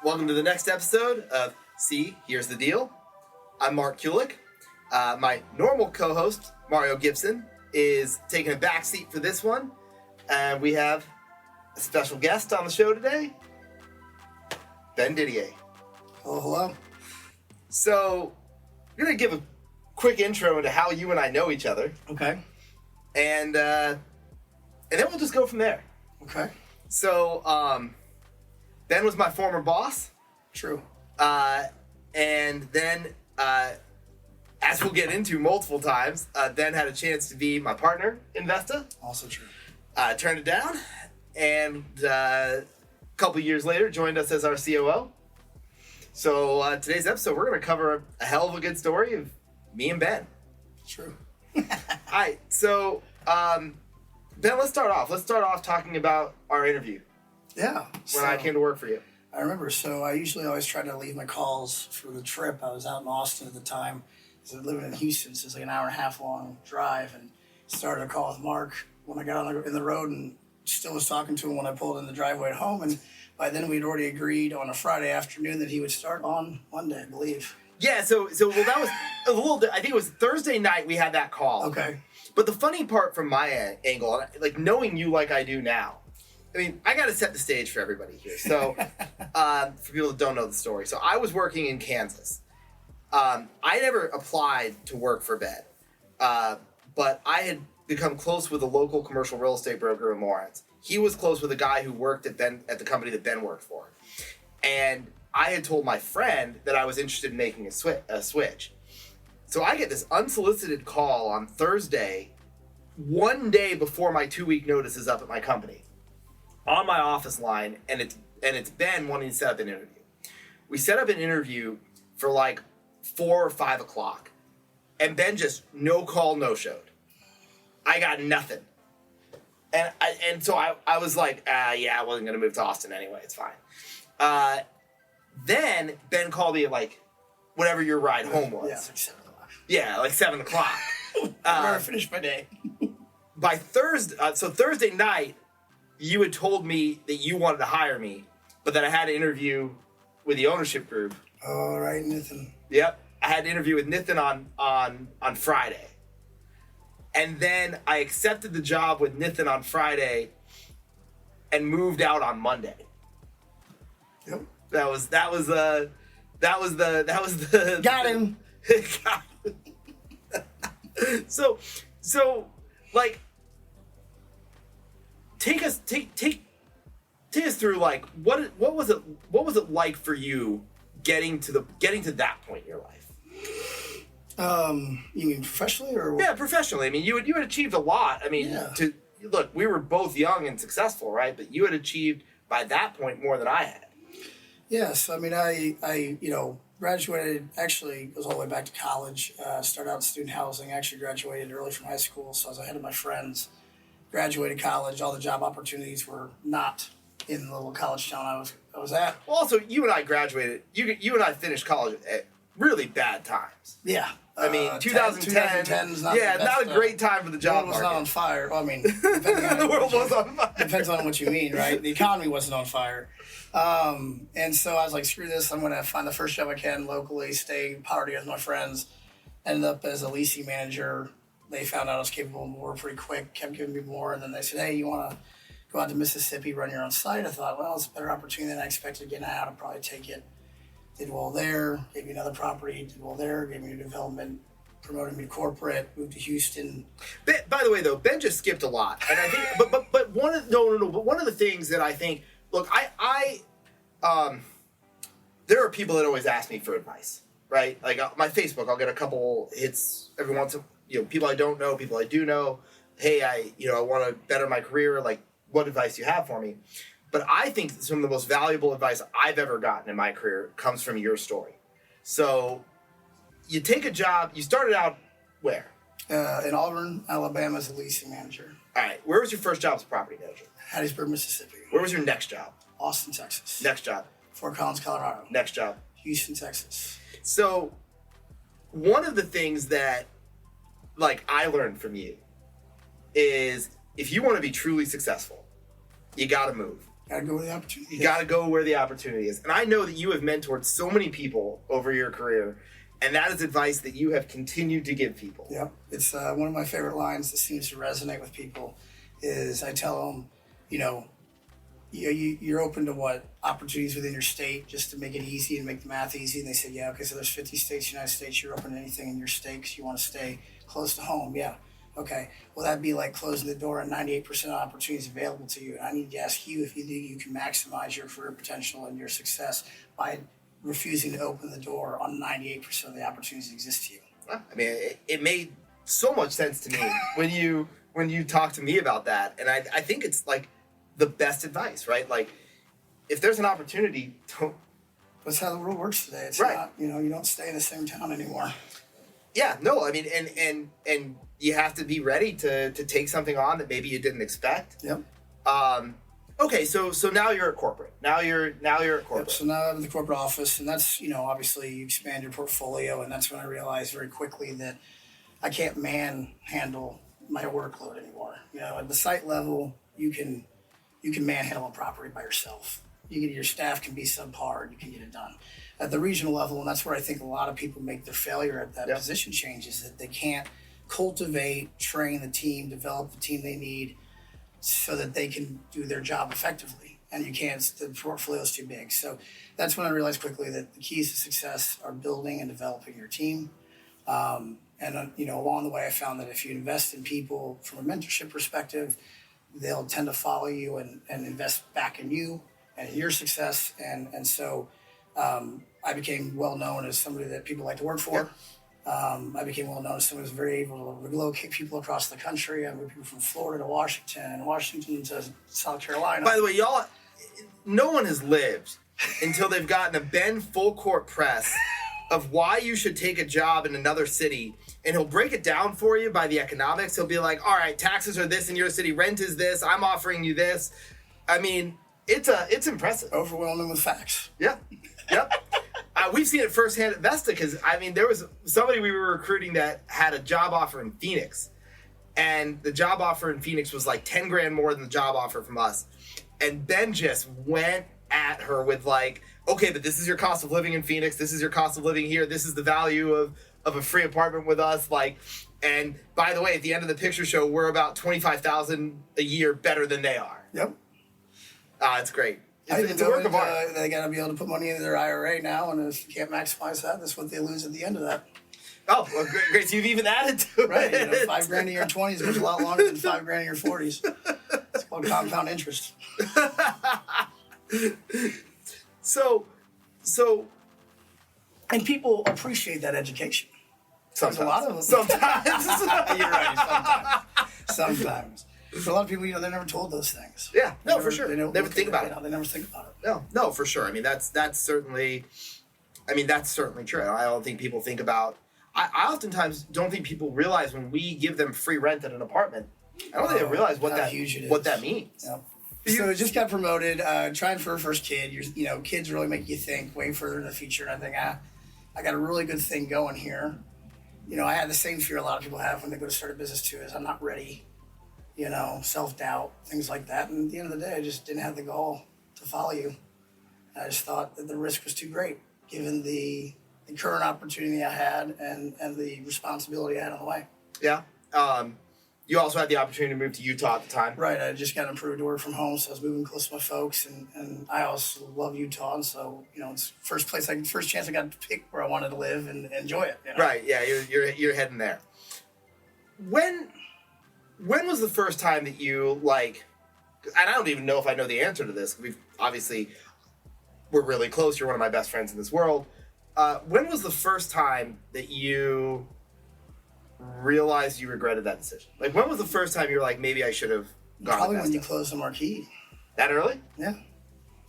Welcome to the next episode of See, Here's the Deal. I'm Marc Kulik. My normal co-host, Mario Gibson, is taking a back seat for this one. And we have a special guest on the show today, Ben Didier. Hello. So, I'm going to give a quick intro into how you and I know each other. Okay. And then we'll just go from there. Okay. So, Ben was my former boss. True. And then, as we'll get into multiple times, Ben had a chance to be my partner in Vesta. Also true. Turned it down, and a couple years later, joined us as our COO. So today's episode, we're going to cover a hell of a good story of me and Ben. True. All right, so Ben, let's start off. Let's start off talking about our interview. Yeah. When I came to work for you. I remember. So I usually always try to leave my calls for the trip. I was out in Austin at the time. I was living in Houston, so it's like an hour and a half long drive, and started a call with Marc when I got in the road, and still was talking to him when I pulled in the driveway at home. And by then we'd already agreed on a Friday afternoon that he would start on Monday, I believe. Yeah, so well, that was a little. I think it was Thursday night we had that call. Okay. But the funny part from my angle, like knowing you like I do now, I mean, I got to set the stage for everybody here. So, for people that don't know the story, so I was working in Kansas. I never applied to work for Ben, but I had become close with a local commercial real estate broker in Lawrence. He was close with a guy who worked at the company that Ben worked for, and I had told my friend that I was interested in making a switch. So I get this unsolicited call on Thursday, one day before my 2-week notice is up at my company, on my office line, and it's Ben wanting to set up an interview. We set up an interview for like 4 or 5 o'clock, and Ben just no call, no showed. I got nothing, and so I was like, yeah, I wasn't gonna move to Austin anyway. It's fine. Then Ben called me at like whatever your ride home was. Yeah, it's like 7 o'clock. Yeah, like 7 o'clock. I'm going to finish my day. By Thursday night, you had told me that you wanted to hire me, but that I had an interview with the ownership group. All right, Nathan. Yep, I had an interview with Nathan on Friday, and then I accepted the job with Nathan on Friday, and moved out on Monday. Yep. That was the Got him. Got him. So like take us through like what was it like for you getting to that point in your life? You mean professionally or what? Yeah, professionally. I mean, you had achieved a lot. I mean, Yeah. Look, we were both young and successful, right? But you had achieved by that point more than I had. Yes, I mean, I graduated, actually goes all the way back to college, started out in student housing, actually graduated early from high school, so I was ahead of my friends. Graduated college, all the job opportunities were not in the little college town I was at. Well, also, you and I graduated, you and I finished college at really bad times. Yeah. I mean, 2010 is not yeah, the best, not a great time for the job the world was market. not on fire. Well, I mean, depending on The world was on fire. Depends on what you mean, right? The economy wasn't on fire. And so I was like, screw this. I'm going to find the first job I can locally, stay party with my friends. Ended up as a leasing manager. They found out I was capable of more pretty quick, kept giving me more. And then they said, hey, you want to go out to Mississippi, run your own site? I thought, well, it's a better opportunity than I expected getting out. I'll probably take it. Did well there, gave me another property, did well there, gave me a development, promoted me to corporate, moved to Houston. By the way, though, Ben just skipped a lot, and I think, but one of but one of the things that I think, look, I there are people that always ask me for advice, right? Like my Facebook, I'll get a couple hits every once in, people I don't know, people I do know. Hey, I want to better my career. Like, what advice do you have for me? But I think some of the most valuable advice I've ever gotten in my career comes from your story. So you take a job, you started out where? In Auburn, Alabama as a leasing manager. All right. Where was your first job as a property manager? Hattiesburg, Mississippi. Where was your next job? Austin, Texas. Next job. Fort Collins, Colorado. Next job. Houston, Texas. So one of the things that like I learned from you is if you want to be truly successful, you got to move. Gotta go where the opportunity is. You got to go where the opportunity is. And I know that you have mentored so many people over your career, and that is advice that you have continued to give people. Yep. It's one of my favorite lines that seems to resonate with people is I tell them, you're open to what opportunities within your state just to make it easy and make the math easy. And they say, yeah, okay, so there's 50 states in the United States. You're open to anything in your state because you want to stay close to home. Yeah. Okay. Well, that'd be like closing the door on 98% of opportunities available to you. And I need to ask you if you think you can maximize your career potential and your success by refusing to open the door on 98% of the opportunities that exist to you. I mean, it made so much sense to me when you talk to me about that. And I think it's like the best advice, right? Like, if there's an opportunity, don't. That's how the world works today. It's right. not, you don't stay in the same town anymore. Yeah, no, I mean, and you have to be ready to take something on that maybe you didn't expect. Yep. Okay, so now you're at corporate. Now you're at corporate. Yep, so now I'm in the corporate office, and that's, obviously you expand your portfolio, and that's when I realized very quickly that I can't handle my workload anymore. At the site level, you can manhandle a property by yourself. Your staff can be subpar, you can get it done. At the regional level, and that's where I think a lot of people make their failure at that position change, is that they can't cultivate, train the team, develop the team they need so that they can do their job effectively. And you can't, the portfolio is too big. So that's when I realized quickly that the keys to success are building and developing your team. Along the way, I found that if you invest in people from a mentorship perspective, they'll tend to follow you and invest back in you and your success. And so I became well known as somebody that people like to work for. Yep. I became well known as someone who's very able to relocate people across the country. I moved people from Florida to Washington to South Carolina. By the way, y'all, no one has lived until they've gotten a Ben full court press of why you should take a job in another city, and he'll break it down for you by the economics. He'll be like, all right, taxes are this in your city, rent is this, I'm offering you this. I mean, it's impressive. Overwhelming with facts. Yep. We've seen it firsthand at Vesta because, there was somebody we were recruiting that had a job offer in Phoenix. And the job offer in Phoenix was like 10 grand more than the job offer from us. And Ben just went at her with like, okay, but this is your cost of living in Phoenix. This is your cost of living here. This is the value of a free apartment with us. And by the way, at the end of the picture show, we're about $25,000 a year better than they are. Yep. It's great. I It's a work of art. They got to be able to put money into their IRA now, and if you can't maximize that, that's what they lose at the end of that. Oh, well, great. So you've even added to right, it. $5 grand in your 20s goes a lot longer than $5 grand in your 40s. It's called compound interest. So, and people appreciate that education. Sometimes. There's a lot of them. Sometimes. You're right. Sometimes. For a lot of people, they're never told those things. Yeah, for sure. They never think about it. They never think about it. No, for sure. I mean, that's certainly true. I don't think people think about. I oftentimes don't think people realize when we give them free rent at an apartment. I don't think they realize what that means. Yeah. So just got promoted, trying for a first kid. Kids really make you think way further in the future. And I think, I got a really good thing going here. I had the same fear a lot of people have when they go to start a business too, is I'm not ready. Self-doubt, things like that. And at the end of the day, I just didn't have the goal to follow you. I just thought that the risk was too great, given the current opportunity I had and the responsibility I had on the way. Yeah. You also had the opportunity to move to Utah at the time. Right. I just got approved to work from home, so I was moving close to my folks. And I also love Utah. And so, it's first chance I got to pick where I wanted to live and enjoy it. Right. Yeah. You're heading there. When was the first time that you, and I don't even know if I know the answer to this. We're really close. You're one of my best friends in this world. When was the first time that you realized you regretted that decision? When was the first time you were like, maybe I should have gone Probably to when you closed the marquee. That early? Yeah.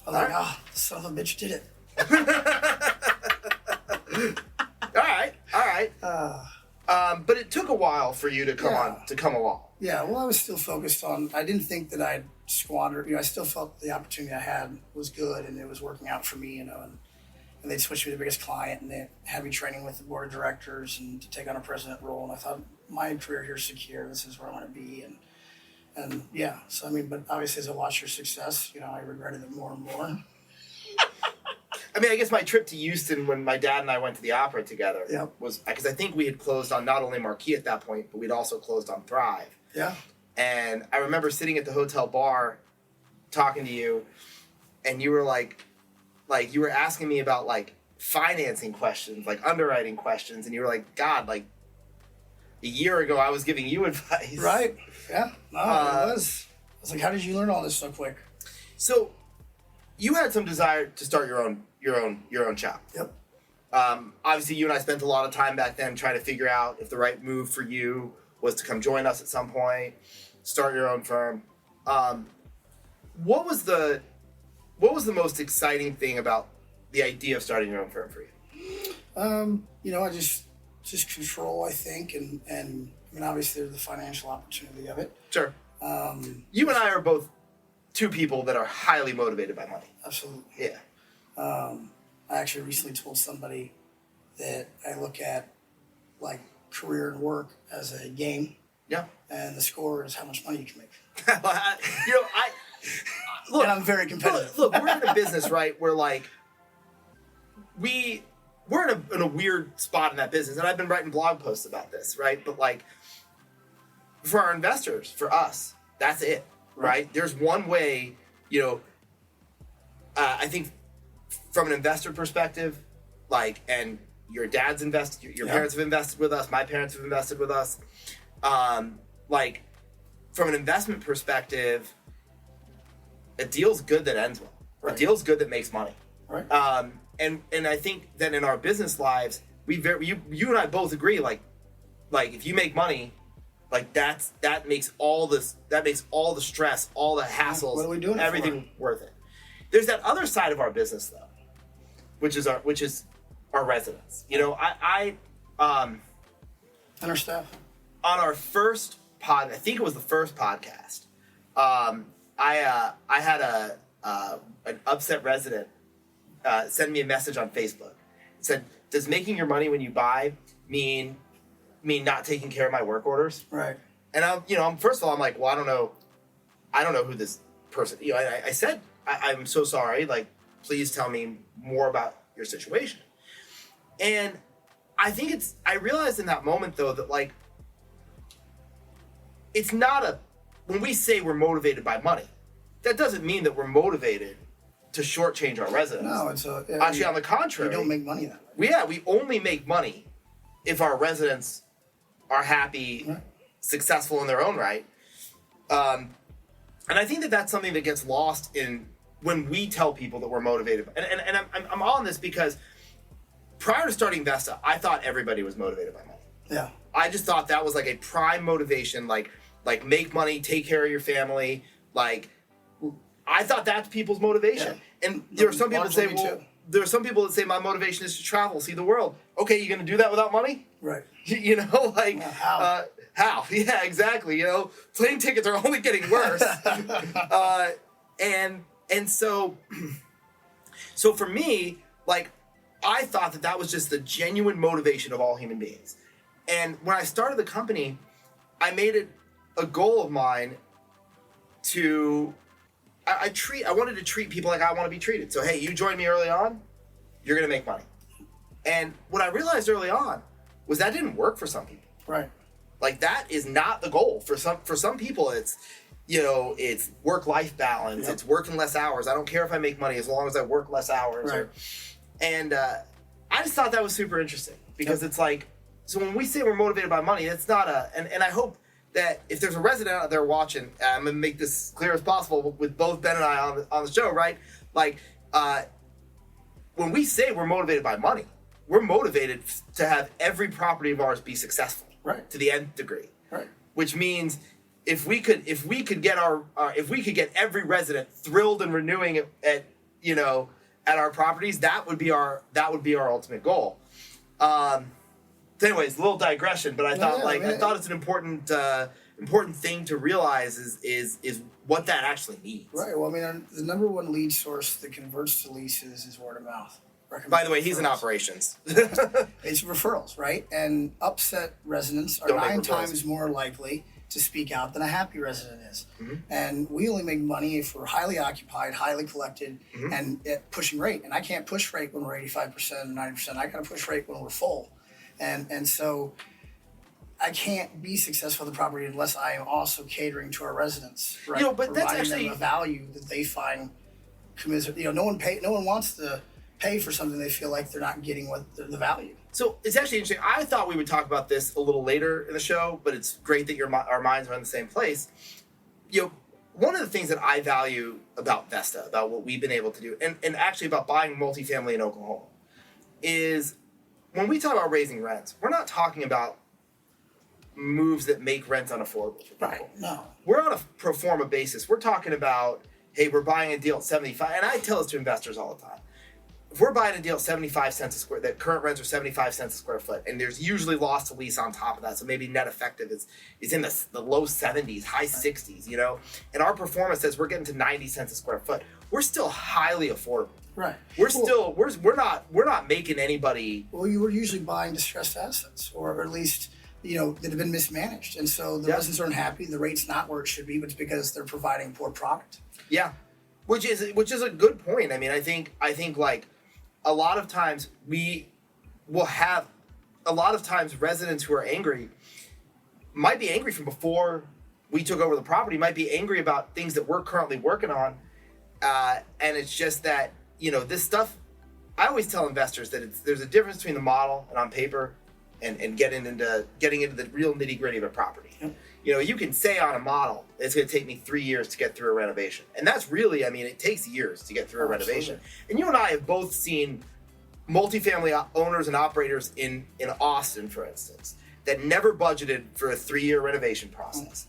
I was like, the son of a bitch did it. All right. But it took a while for you to come along. Yeah, well, I was still focused on. I didn't think that I'd squandered. I still felt the opportunity I had was good and it was working out for me. And they switched me to the biggest client and they had me training with the board of directors and to take on a president role. And I thought my career here is secure. This is where I want to be. And yeah, so I mean, but obviously as I watched your success, I regretted it more and more. I mean, I guess my trip to Houston when my dad and I went to the opera together Yep. was because I think we had closed on not only Marquee at that point, but we'd also closed on Thrive. Yeah. And I remember sitting at the hotel bar talking to you, and you were like you were asking me about like financing questions, like underwriting questions, and you were like, God, like a year ago I was giving you advice. Right. Yeah. No, it was. I was like, how did you learn all this so quick? So you had some desire to start your own shop. Yep. Obviously, you and I spent a lot of time back then trying to figure out if the right move for you was to come join us at some point, start your own firm. What was the most exciting thing about the idea of starting your own firm for you? I just control, I think, and I mean, obviously there's the financial opportunity of it. Sure. You and I are both two people that are highly motivated by money. Absolutely. Yeah. I actually recently told somebody that I look at like career and work as a game. Yeah. And the score is how much money you can make. Look, and I'm very competitive. Look, we're in a business, right, where like we're in a weird spot in that business, and I've been writing blog posts about this, right? But like for our investors, for us, that's it, right? There's one way, I think from an investor perspective, like, and your dad's invested, your parents have invested with us, my parents have invested with us. Like from an investment perspective, a deal's good that ends well. Right. A deal's good that makes money. Right. And I think that in our business lives, you and I both agree, like if you make money, like that makes all the stress, all the hassles, what are we doing everything worth it. There's that other side of our business though, which is our residents. I and our staff. On our first I think it was the first podcast. I had an upset resident send me a message on Facebook. It said, "Does making your money when you buy mean not taking care of my work orders?" Right. And I'm first of all, I'm like, well, I don't know who this person. I said, I'm so sorry. Like, please tell me more about your situation. And I think I realized in that moment though that like, it's not when we say we're motivated by money, that doesn't mean that we're motivated to shortchange our residents. No, actually on the contrary. We don't make money that way. We only make money if our residents are happy, right, successful in their own right. And I think that that's something that gets lost in when we tell people that we're motivated. And I'm on this because prior to starting Vesta, I thought everybody was motivated by money. Yeah. I just thought that was like a prime motivation, like make money, take care of your family. Like I thought that's people's motivation. Yeah. And there are some people that say, there are some people that say my motivation is to travel, see the world. Okay, you going to do that without money? Right. How? How? Yeah, exactly. Plane tickets are only getting worse. And so for me, like, I thought that was just the genuine motivation of all human beings. And when I started the company, I made it a goal of mine to, I wanted to treat people like I want to be treated. So, hey, you join me early on, you're going to make money. And what I realized early on was that didn't work for some people. Right. Like that is not the goal. For some people, it's, it's work-life balance. Yep. It's working less hours. I don't care if I make money as long as I work less hours. Right. And I just thought that was super interesting because It's like, so when we say we're motivated by money, it's not and I hope that if there's a resident out there watching, I'm going to make this clear as possible with both Ben and I on the show, right? Like, when we say we're motivated by money, we're motivated to have every property of ours be successful, right, to the nth degree, right. Which means if we could get every resident thrilled and renewing at our properties, that would be our ultimate goal. Anyways, a little digression, but I thought it's an important thing to realize is what that actually means. Right. Well, I mean, the number one lead source that converts to leases is word of mouth. By the way, he's in operations. It's referrals, right? And upset residents are 9 times more likely to speak out than a happy resident is. Mm-hmm. And we only make money if we're highly occupied, highly collected, Mm-hmm. and pushing rate. And I can't push rate when we're 85% and 90%. I got to push rate when we're full. And so I can't be successful with the property unless I am also catering to our residents, right? But providing that's actually them a value that they find commiserate. No one wants to pay for something they feel like they're not getting what the value. So it's actually interesting. I thought we would talk about this a little later in the show, but it's great that our minds are in the same place. One of the things that I value about Vesta, about what we've been able to do, and actually about buying multifamily in Oklahoma, is when we talk about raising rents, we're not talking about moves that make rents unaffordable for people. Right. No. We're on a pro forma basis. We're talking about, hey, we're buying a deal at 75, and I tell this to investors all the time. If we're buying a deal at 75 cents a square, that current rents are 75 cents a square foot, and there's usually loss to lease on top of that, so maybe net effective is in the low 70s, high 60s, and our performance says we're getting to 90 cents a square foot. We're still highly affordable. Right. We're not making anybody. Well, you were usually buying distressed assets, or at least that have been mismanaged, and so the residents are unhappy. The rate's not where it should be, but it's because they're providing poor product. Yeah, which is a good point. I mean, I think like a lot of times residents who are angry might be angry from before we took over the property, might be angry about things that we're currently working on, and it's just that this stuff. I always tell investors that there's a difference between the model and on paper. And getting into the real nitty gritty of a property. Yep. You can say on a model, it's going to take me 3 years to get through a renovation. And that's really, it takes years to get through a renovation. And you and I have both seen multifamily owners and operators in Austin, for instance, that never budgeted for a 3-year renovation process.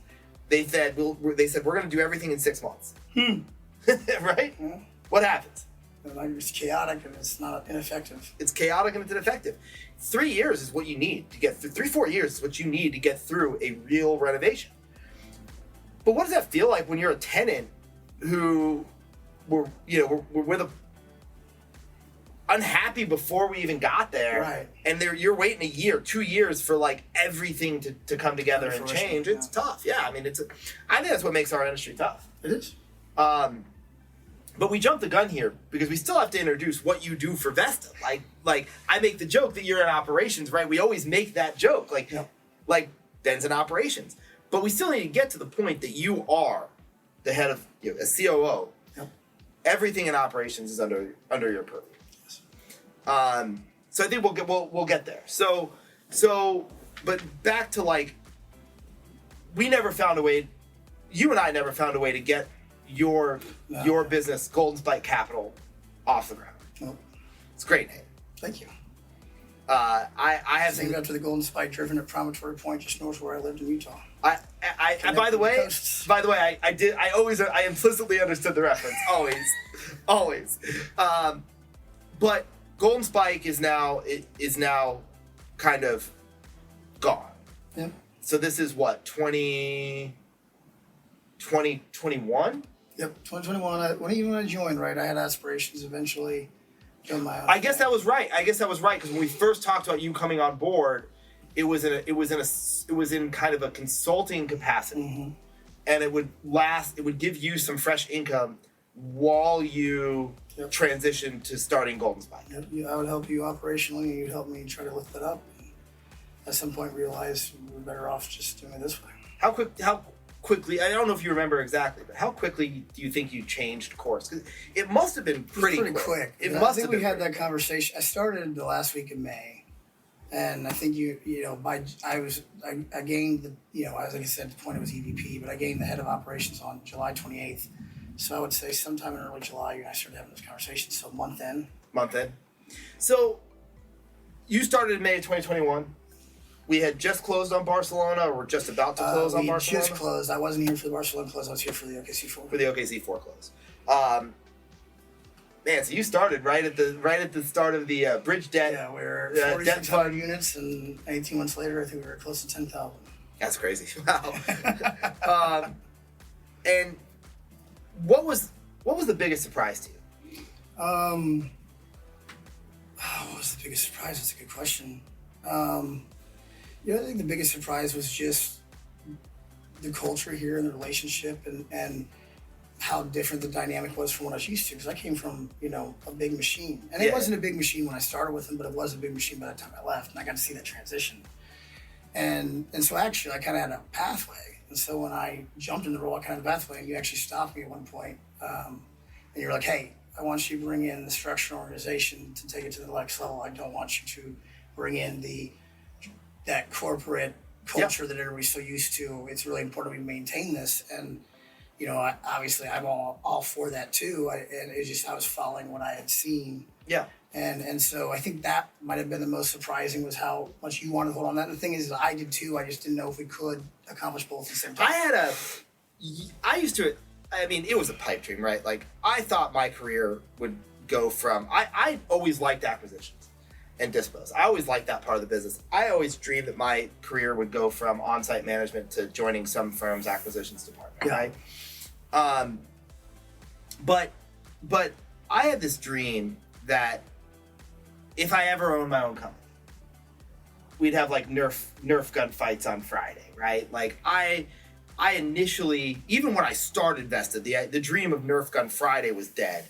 They said, we're going to do everything in 6 months. Right? Yeah. What happens? It's chaotic and it's not ineffective. It's chaotic and it's ineffective. 3 years is what you need to get through. 3-4 years is what you need to get through a real renovation. But what does that feel like when you're a tenant who we're with unhappy before we even got there, right? And you're waiting a year, 2 years for like everything to come together and change. It's tough. Yeah, I think that's what makes our industry tough. It is. But we jumped the gun here because we still have to introduce what you do for Vesta. Like I make the joke that you're in operations, right? We always make that joke, like Ben's in operations. But we still need to get to the point that you are the head of a COO. Yep. Everything in operations is under your purview. Yes. So I think we'll get there. So, but back to we never found a way. You and I never found a way to get your business, Golden Spike Capital, off the ground. Nope. It's a great name. Thank you. I have named after the Golden Spike driven at Promontory Point, just north of where I lived in Utah. By the way, I implicitly understood the reference. Always. But Golden Spike is now kind of gone. Yeah. So this is what 2021. Yep, 2021. When I joined, right, I had aspirations eventually. My own I guess that was right because when we first talked about you coming on board, it was in kind of a consulting capacity, mm-hmm. and it would give you some fresh income while you transition to starting Golden Spike. Yep, I would help you operationally, and you'd help me try to lift that up. And at some point, realize we're better off just doing it this way. How quickly? I don't know if you remember exactly, but how quickly do you think you changed course? Because it must have been pretty quick. I think we had that conversation. I started the last week of May, and I think I gained the as I said, at the point it was EVP, but I gained the head of operations on July 28th. So I would say sometime in early July, I started having this conversation. So month in. So you started in May of 2021. We had just closed on Barcelona, or we're just about to close on Barcelona? Just closed. I wasn't here for the Barcelona close. I was here for the OKC4. For the OKC4 close. Man, so you started right at the start of the bridge debt. Yeah, we were 4,600 units, and 18 months later, I think we were close to 10,000. That's crazy. Wow. And what was the biggest surprise to you? What was the biggest surprise? That's a good question. I think the biggest surprise was just the culture here and the relationship and how different the dynamic was from what I was used to. Because I came from, a big machine. And it wasn't a big machine when I started with them, but it was a big machine by the time I left. And I got to see that transition. And so actually I kind of had a pathway. And so when I jumped in the role, I kind of had a pathway, and you actually stopped me at one point. And you're like, hey, I want you to bring in the structure and organization to take it to the next level. I don't want you to bring in that corporate culture that everybody's so used to. It's really important we maintain this. And, obviously I'm all for that too. And it's just, I was following what I had seen. Yeah. And so I think that might have been the most surprising, was how much you wanted to hold on that. And the thing is, I did too. I just didn't know if we could accomplish both at the same time. It was a pipe dream, right? Like, I thought my career would go from, I always liked acquisitions and dispos. I always liked that part of the business. I always dreamed that my career would go from on-site management to joining some firm's acquisitions department, right? But I had this dream that if I ever owned my own company, we'd have like Nerf gun fights on Friday, right? Like I initially, even when I started Vesta, the dream of Nerf gun Friday was dead.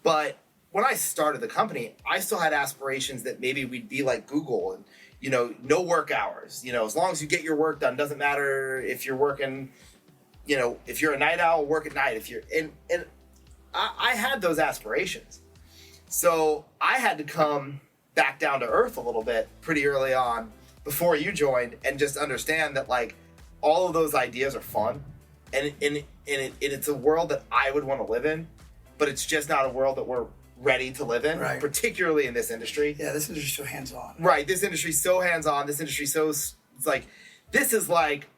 But when I started the company, I still had aspirations that maybe we'd be like Google and, no work hours. As long as you get your work done, doesn't matter if you're working, if you're a night owl, work at night. And I had those aspirations. So I had to come back down to earth a little bit pretty early on before you joined, and just understand that like all of those ideas are fun, and it's a world that I would want to live in, but it's just not a world that we're ready to live in, right. Particularly in this industry. Yeah, this industry's so hands-on. Right, this industry's so hands-on. This industry it's like, this is like,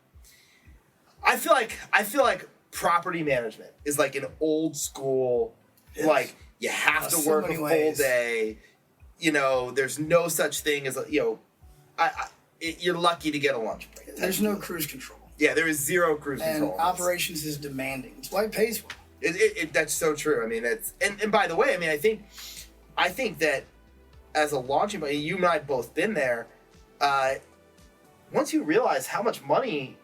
I feel like property management is like an old school, like you have to work a full day. There's no such thing as you're lucky to get a lunch break. There's no cruise control. Yeah, there is zero cruise control. And operations is demanding. That's why it pays well. That's so true. I mean, and by the way, I mean, I think that as a launching, you and I have both been there. Once you realize how much money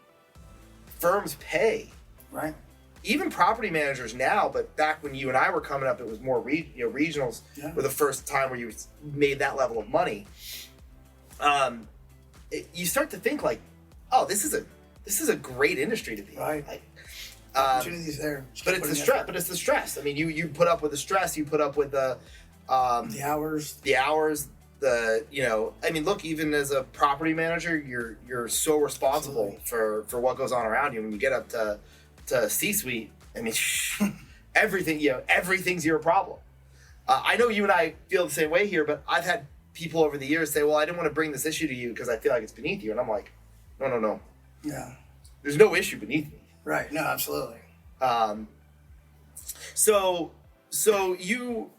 firms pay, right? Even property managers now, but back when you and I were coming up, it was more regionals were the first time where you made that level of money. You start to think like, oh, this is a great industry to be in. Right. Like, opportunities there, but it's the stress. But it's the stress. I mean, you put up with the stress. You put up with the hours. The hours. I mean, look, even as a property manager, you're so responsible for what goes on around you. When you get up to C-suite, I mean, everything's your problem. I know you and I feel the same way here, but I've had people over the years say, well, I didn't want to bring this issue to you because I feel like it's beneath you. And I'm like, no. Yeah. There's no issue beneath me. Right. No, absolutely. So your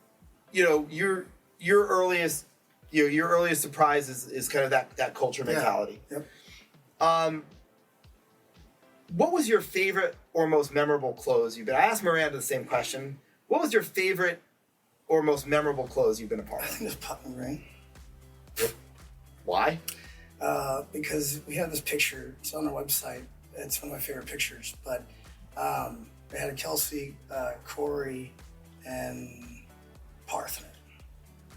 earliest surprise is kind of that culture mentality. Yep. What was your favorite or most memorable close you've been? I asked Miranda the same question. What was your favorite or most memorable close you've been a part of? I think it's Putnam Green. Why? Because we have this picture. It's on our website. It's one of my favorite pictures. But it had a Kelsey, Corey, and Parth in it,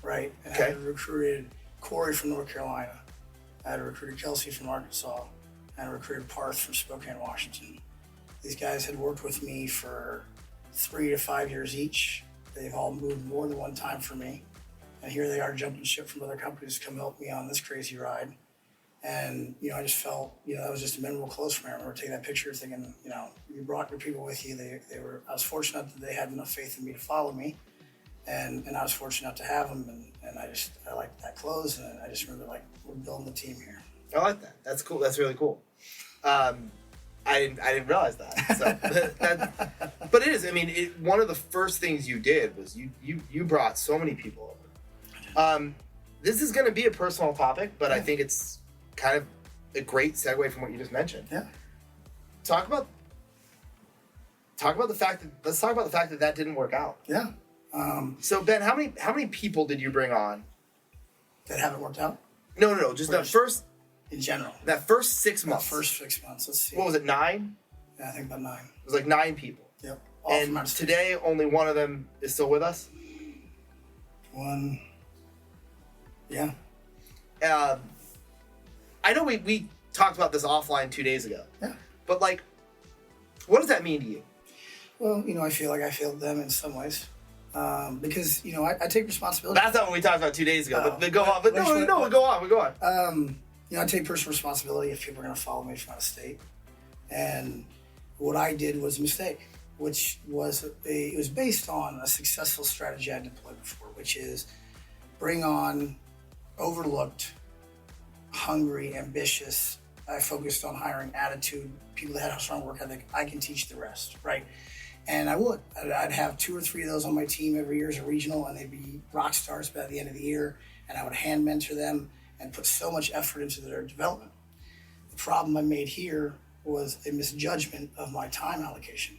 right? And I had recruited Corey from North Carolina. I had recruited Kelsey from Arkansas. And I recruited Parth from Spokane, Washington. These guys had worked with me for 3 to 5 years each. They've all moved more than one time for me. And here they are jumping ship from other companies to come help me on this crazy ride. And, I just felt, that was just a memorable close for me. I remember taking that picture thinking, you brought your people with you. I was fortunate that they had enough faith in me to follow me. And I was fortunate to have them. And I liked that close. And I just remember we're building the team here. I like that. That's cool. That's really cool. I didn't realize that. So, but it is. I mean, one of the first things you did was you brought so many people over. This is going to be a personal topic, but I think it's kind of a great segue from what you just mentioned. Yeah. Let's talk about the fact that didn't work out. Yeah. So Ben, how many people did you bring on that haven't worked out? No. Just that first. In general. That first 6 months. First 6 months. Let's see. What was it, 9? Yeah, I think about 9. It was like 9 people. Yep. And today, only one of them is still with us. One. Yeah. I know we talked about this offline 2 days ago. Yeah. But like, what does that mean to you? Well, I feel like I failed them in some ways. Because, I take responsibility. That's not what we talked about 2 days ago. But go on. But no, go on. I take personal responsibility if people are going to follow me from out of state. And what I did was a mistake, which was it was based on a successful strategy I deployed before, which is bring on overlooked, hungry, ambitious. I focused on hiring attitude, people that had a strong work ethic. I can teach the rest, right? And I would. I'd have 2 or 3 of those on my team every year as a regional, and they'd be rock stars by the end of the year. And I would hand mentor them and put so much effort into their development. The problem I made here was a misjudgment of my time allocation.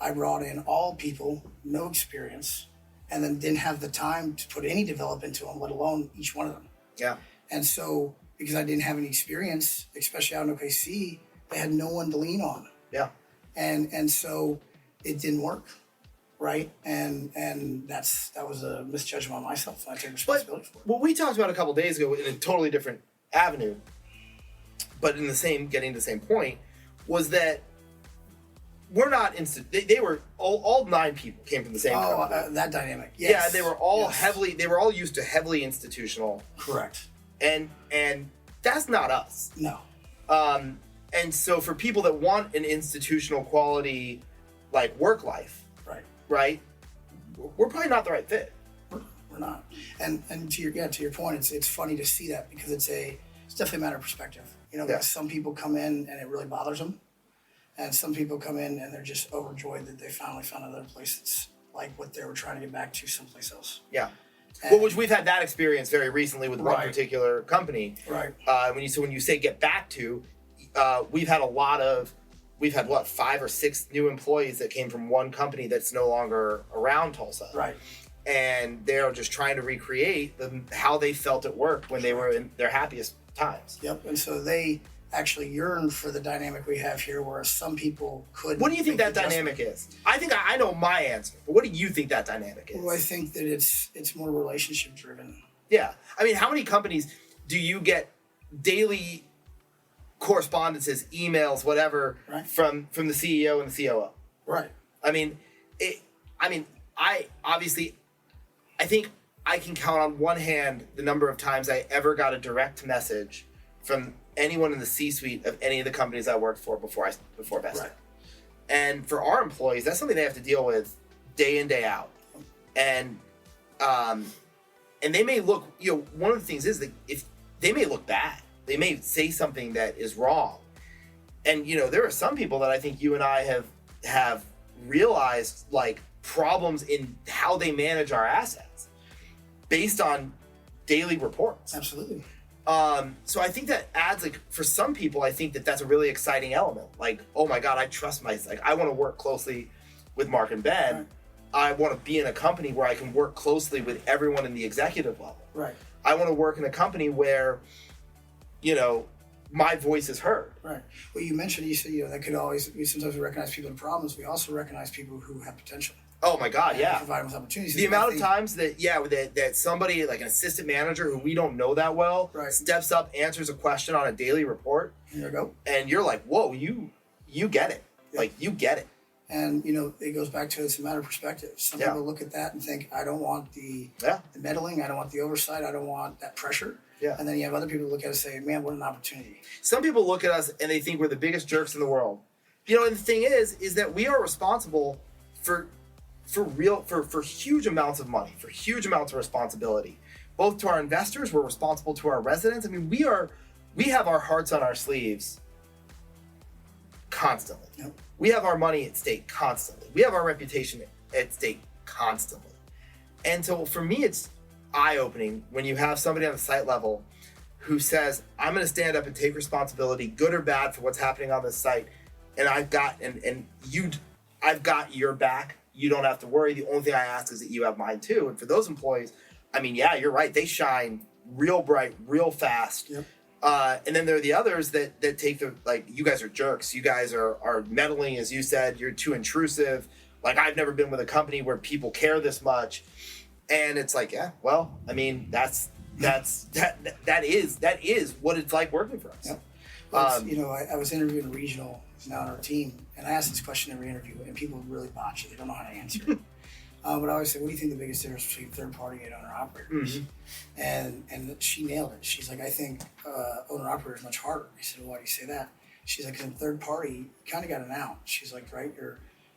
I brought in all people, no experience, and then didn't have the time to put any development into them, let alone each one of them. Yeah. And so, because I didn't have any experience, especially out in OKC, they had no one to lean on. Yeah. And so it didn't work, right? And that was a misjudgment on myself, and I take responsibility for it. What we talked about a couple days ago in a totally different avenue, but in getting the same point, was that we're not they were all 9 people came from the same company. That dynamic. Yes. Yeah, they were all they were all used to heavily institutional. Correct. And that's not us. No. And so for people that want an institutional quality like work life, right? We're probably not the right fit. We're not. And to your point, it's funny to see that because it's definitely a matter of perspective. Because some people come in and it really bothers them. And some people come in and they're just overjoyed that they finally found another place that's like what they were trying to get back to someplace else. Yeah. Which we've had that experience very recently with one particular company. Right. When you say get back to, we've had 5 or 6 new employees that came from one company that's no longer around Tulsa. Right. And they're just trying to recreate how they felt at work when they were in their happiest times. Yep. And so they actually yearn for the dynamic we have here, whereas some people could. What do you think that dynamic is? I think I know my answer, but what do you think that dynamic is? Well, I think that it's more relationship driven. Yeah. I mean, how many companies do you get daily correspondences, emails, whatever, from the CEO and the COO? Right. I think I can count on one hand the number of times I ever got a direct message from anyone in the C-suite of any of the companies I worked for before Vesta. Right. And for our employees, that's something they have to deal with day in, day out. And they may look, one of the things is that if they may look bad, they may say something that is wrong. And, there are some people that I think you and I have realized like problems in how they manage our assets based on daily reports. Absolutely. So I think that adds, like, for some people, I think that that's a really exciting element. Like, oh my God, I trust I want to work closely with Marc and Ben. Right. I want to be in a company where I can work closely with everyone in the executive level. Right. I want to work in a company where, my voice is heard. Right. Well, you mentioned, you said, we sometimes recognize people in problems. We also recognize people who have potential. Oh my God, yeah. Provide them with opportunities. The amount of times that somebody like an assistant manager who we don't know that well steps up, answers a question on a daily report. There you go. And you're like, whoa, you get it. Yep. Like, you get it. And, it goes back to it's a matter of perspective. Some people look at that and think, I don't want the meddling. I don't want the oversight. I don't want that pressure. Yeah. And then you have other people who look at it and say, man, what an opportunity. Some people look at us and they think we're the biggest jerks in the world. And the thing is that we are responsible for huge amounts of money, for huge amounts of responsibility, both to our investors. We're responsible to our residents. I mean, we have our hearts on our sleeves constantly. Yep. We have our money at stake constantly. We have our reputation at stake constantly. And so for me, it's eye-opening when you have somebody on the site level who says, I'm going to stand up and take responsibility, good or bad, for what's happening on this site. And I've got your back. You don't have to worry. The only thing I ask is that you have mine too. And for those employees, I mean, yeah, you're right. They shine real bright, real fast. Yep. And then there are the others that take the, like, you guys are jerks. You guys are meddling, as you said. You're too intrusive. Like, I've never been with a company where people care this much. And it's like, yeah, well, I mean, that is what it's like working for us. Yep. Well, I was interviewing a regional who's now on our team, and I asked this question every interview, and people really botch it. They don't know how to answer it. But I always say, what do you think the biggest difference between third party and owner operators? Mm-hmm. And she nailed it. She's like, I think owner operator is much harder. I said, well, why do you say that? She's like, because in third party, you kind of got an out. She's like, right,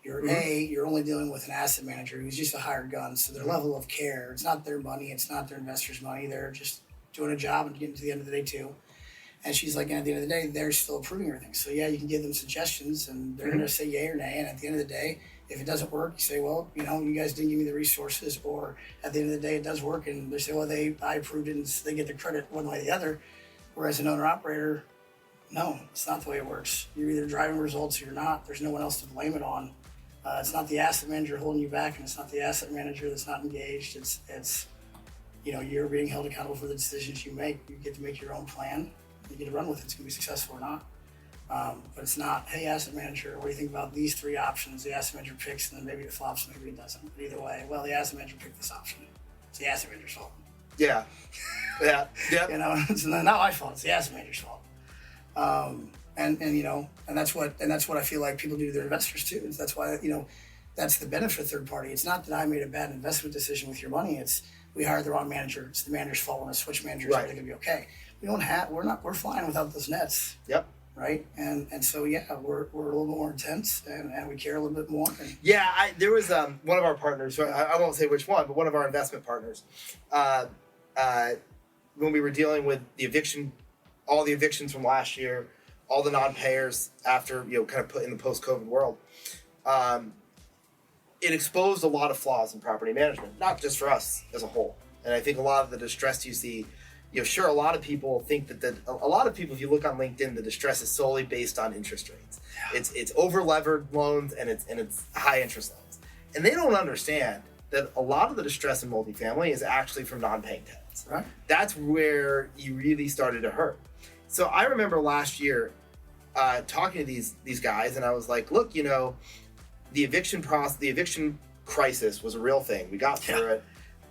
you're only dealing with an asset manager who's just a hired gun, so their level of care, it's not their money, it's not their investors' money. They're just doing a job and getting to the end of the day too. And she's like, and at the end of the day, they're still approving everything. So yeah, you can give them suggestions, and they're going to say yay or nay. And at the end of the day, if it doesn't work, you say, well, you guys didn't give me the resources. Or at the end of the day, it does work, and they say, well, I approved it, and they get the credit one way or the other. Whereas an owner operator, no, it's not the way it works. You're either driving results or you're not. There's no one else to blame it on. It's not the asset manager holding you back, and it's not the asset manager that's not engaged. It's you're being held accountable for the decisions you make. You get to make your own plan. You get to run with it. It's going to be successful or not. But it's not, hey, asset manager, what do you think about these three options? The asset manager picks, and then maybe it flops, maybe it doesn't. But either way, well, the asset manager picked this option. It's the asset manager's fault. Yeah. Yeah. Yeah. It's not my fault. It's the asset manager's fault. And that's what I feel like people do to their investors too. And that's why, that's the benefit of third party. It's not that I made a bad investment decision with your money. It's we hired the wrong manager. It's the manager's fault. When I switch managers, right. Everything gonna be okay. We're flying without those nets. Yep. Right. And so, yeah, we're a little bit more intense and we care a little bit more. Yeah. There was one of our partners, I won't say which one, but one of our investment partners, when we were dealing with all the evictions from last year, all the non-payers after, kind of put in the post-COVID world, it exposed a lot of flaws in property management, not just for us as a whole. And I think a lot of the distress you see, sure, a lot of people think that if you look on LinkedIn, the distress is solely based on interest rates. Yeah. It's over-levered loans and it's high interest loans. And they don't understand that a lot of the distress in multifamily is actually from non-paying tenants. Right. That's where you really started to hurt. So I remember last year talking to these guys, and I was like, look, the eviction crisis was a real thing. We got through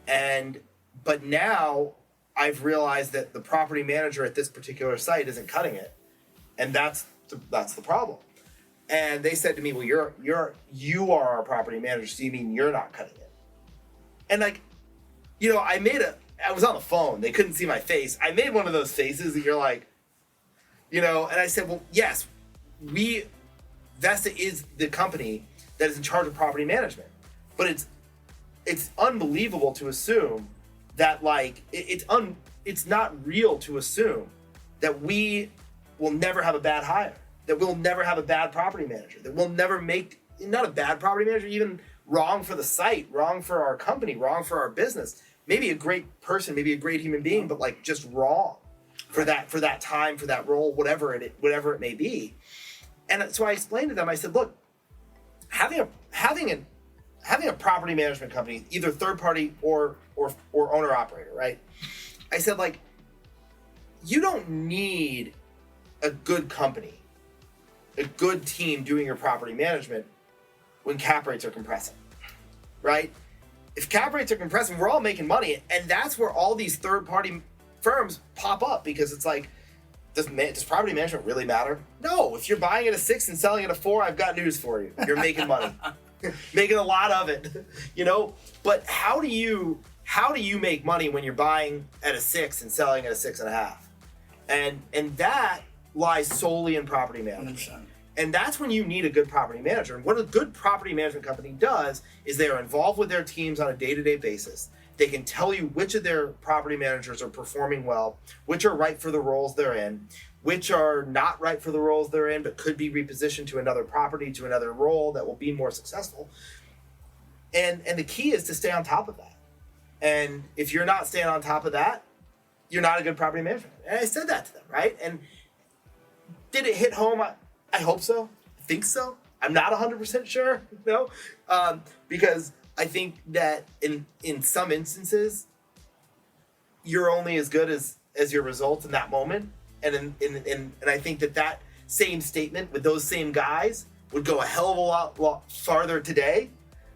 it. But now I've realized that the property manager at this particular site isn't cutting it. And that's the problem. And they said to me, well, you are our property manager, so you mean you're not cutting it? And I was on the phone. They couldn't see my face. I made one of those faces that you're like, and I said, well, yes, Vesta is the company that is in charge of property management. But it's unbelievable to assume that, like, it's not real to assume that we will never have a bad hire, that we'll never have a bad property manager, that we'll never make, not a bad property manager, even wrong for the site, wrong for our company, wrong for our business. Maybe a great person, maybe a great human being, but like just wrong for that time, for that role, whatever it may be. And so I explained to them, I said, look, having a property management company, either third party or owner operator, right? I said, like, you don't need a good company, a good team doing your property management when cap rates are compressing, right? If cap rates are compressing, we're all making money, and that's where all these third party firms pop up, because it's like, does property management really matter? No. If you're buying at a 6 and selling at a 4, I've got news for you. You're making money. Making a lot of it, But how do you make money when you're buying at a 6 and selling at a 6.5? And that lies solely in property management. 100%. And that's when you need a good property manager. And what a good property management company does is they are involved with their teams on a day-to-day basis. They can tell you which of their property managers are performing well, which are right for the roles they're in, which are not right for the roles they're in, but could be repositioned to another property, to another role that will be more successful. And the key is to stay on top of that. And if you're not staying on top of that, you're not a good property manager. And I said that to them, right? And did it hit home? I hope so. I think so. I'm not 100% sure, because I think that in some instances, you're only as good as your results in that moment. And I think that same statement with those same guys would go a hell of a lot farther today,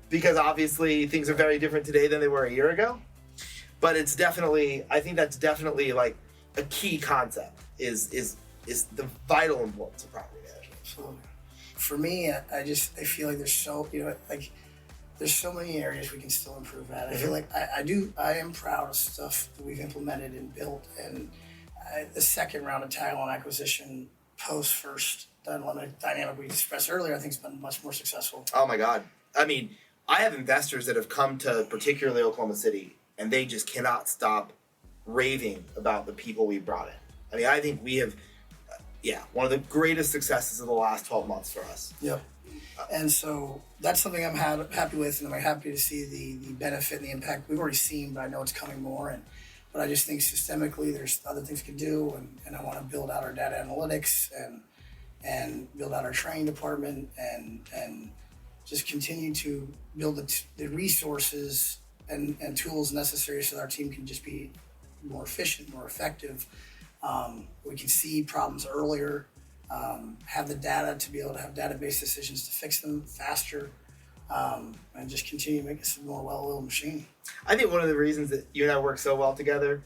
because obviously things are very different today than they were a year ago. But it's definitely, I think that's definitely like a key concept is the vital importance of property management. Absolutely. For me, I feel like there's so, there's so many areas we can still improve at. I feel like I am proud of stuff that we've implemented and built. And the second round of talent acquisition post first dynamic we expressed earlier, I think has been much more successful. Oh my God. I mean, I have investors that have come to particularly Oklahoma City, and they just cannot stop raving about the people we brought in. I mean, I think we have, one of the greatest successes of the last 12 months for us. Yep. And so that's something I'm happy with, and I'm happy to see the benefit and the impact we've already seen, but I know it's coming more. But I just think systemically there's other things we can do, and I want to build out our data analytics and build out our training department and just continue to build the resources and tools necessary so that our team can just be more efficient, more effective. We can see problems earlier, have the data to be able to have database decisions to fix them faster, and just continue to make us a more well-oiled machine. I think one of the reasons that you and I work so well together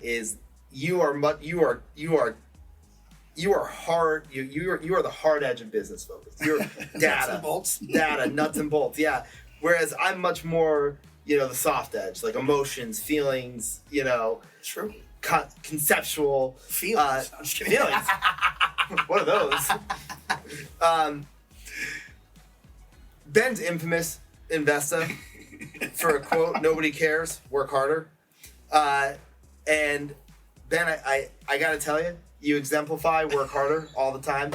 is you are the hard edge of business focus. You're data, nuts and bolts. Data, nuts and bolts. Yeah. Whereas I'm much more, the soft edge, like emotions, feelings. True. Conceptual feelings. Feelings. What are those? Ben's infamous in Vesta for a quote: "Nobody cares. Work harder." And Ben, I got to tell you, you exemplify work harder all the time.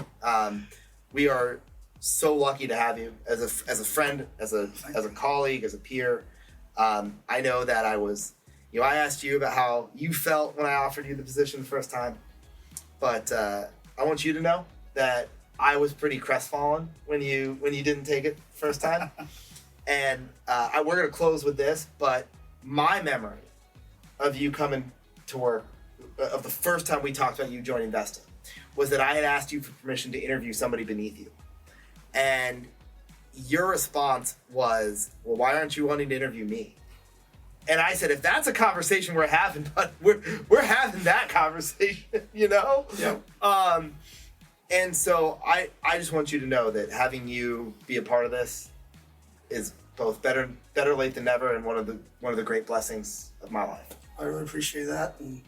We are so lucky to have you as a friend, as a colleague, as a peer. I know that I asked you about how you felt when I offered you the position the first time, but I want you to know that I was pretty crestfallen when you didn't take it first time. And we're going to close with this, but my memory of you coming to work, of the first time we talked about you joining Vesta, was that I had asked you for permission to interview somebody beneath you. And your response was, well, why aren't you wanting to interview me? And I said, if that's a conversation we're having, but we're having that conversation, Yep. And so I just want you to know that having you be a part of this is both better late than never, and one of the great blessings of my life. I really appreciate that, and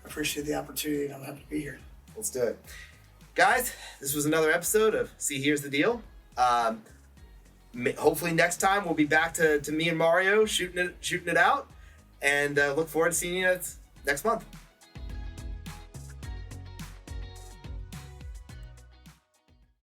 I appreciate the opportunity, and I'm happy to be here. Let's do it. Guys, this was another episode of See Here's the Deal. Hopefully next time we'll be back to me and Mario shooting it out, and look forward to seeing you next month.